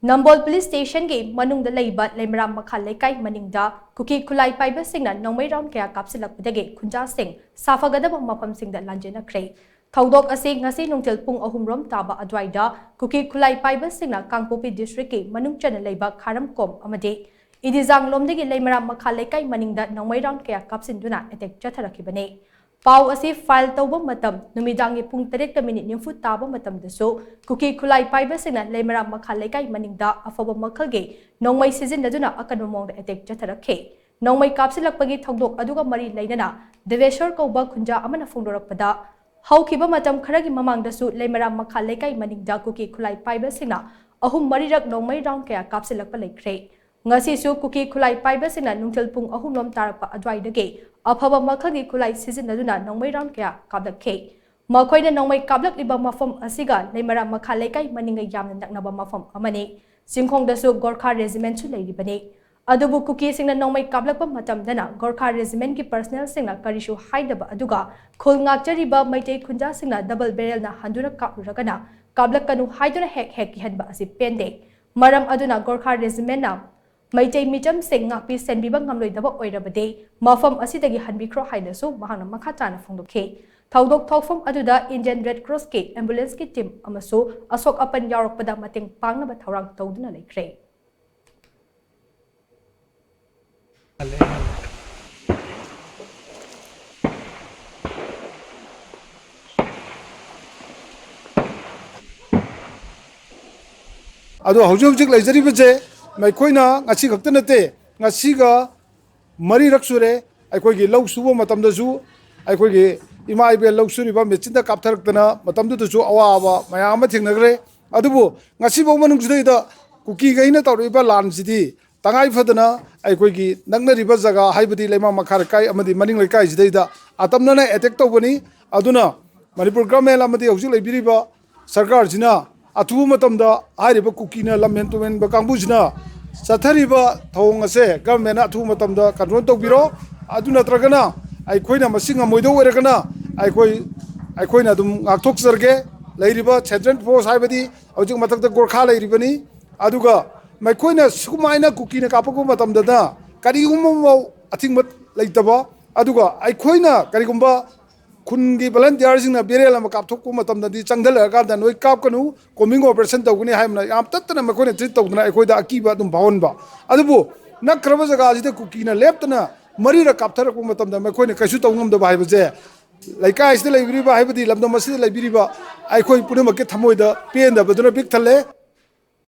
Nambol Police Station ki manungda leiba Leimaram Makha Leikai Maningda Kuki Khutlai Paiba singna Nongmei round kaya Kapsillakpadagi Khunja shing shaphagadaba mapham shingda Lanjennakhre Thaudok ase ngasi nungtil pung ahumrom taba adwaida Kuki Khutlai Paiba singna Kangpopi district ki manung chana leiba kharam kom amade idizang lomdagi Leimaram Makha Leikai Maningda Nongmei round kaya kapsinduna attack chatharakibane Pau asi file tauba matam numidangi pung 3:40 taba matam dasu Kuki Khutlai Paiba singna Leimaram Makha Leikai Maningda afaba makhalge Nongmei season daduna akanumong attack chatharakhe Nongmei kapsillakpagi thaudok aduga mari leinana deveshwar kauba khunja amana phongdorakpada haukiba matam kharagi mamangdasu Leimaram Makha Leikai Maningda Kuki Khutlai Paiba singna ahum marirak Nongmei round kaya kapsillakpa leikre ngasi su Kuki Khutlai Paiba singna nungtil pung ahum lom tarakpa adwaidage afaba makhagi Khutlai season daduna Nongmei round kaya kablakhe makhoina Nongmei kablakliba mapham asiga Leimaram Makha Leikai Maninga yamna naknaba mapham amani singkhongdasu Gorkha regiment su leiribani adubu Kuki singna Nongmei kablakpa matamdana Gorkha regiment ki personnel singna karishu haidaba aduga khul ngakjariba maitei khunja singna double barrel na handura kapragana kablakanu haidura hek ki hanba asi pende maram aduna Gorkha regiment na maitei mitam sing ngakpi senbiba ngamloidaba oirabade mapham asidagi hanbikro haidasu mahana makha chana phongdokhe thaudok thokfam aduda Indian Red Cross ki ambulance ki team amasu asok apan yaurokpada mateng pangnaba thawrang tawduna leikre Ado hujung lejari baje mai koina ngasi khakta nate ngasi ga mari raksure ai koi gi lau subo matam da ju ai koi gi ima ibe lau suri ba mechinda kapthar tana matam du ju awa awa maya ma thingnagre adubu ngasi bo manung jidai da kuki gaina tawriba lan sidi tangai fadana ai koi gi nangna riba jaga haibadi Leima Makha kai amadi maning Leikai jidai da atamna na attack tawbani aduna Manipur government amadi hujung leibiriba sarkar jina atu matamda hairiba kukina lamen tumen ba kangbujina sathariba thong ase government atu matamda control tawbiro adu natragana ai khoina masinga moido oiragana ai khoina dum ngakthok sarge leiriba central force haibadi hojik matakta Gorkha leiribani aduga mai khoina sumaina kukina kapaku matamda da karigumma athingmat leitaba aduga ai khoina karigumba Khungi volunteer singna berel ama kapthokku matamda di changdal ka da noi kap kanu combing operation tawguni haimna yam tattana makone treat tawduna ekoida akiba dum bhawanba adubu nakraba jaga ajide kukina leptana marira kaptharaku matamda makone kaisu tawngam da baibaje Leikai sida leibiriba haibadi lamdam masida leibiriba aikoi punamake thamoida penda baduna big thale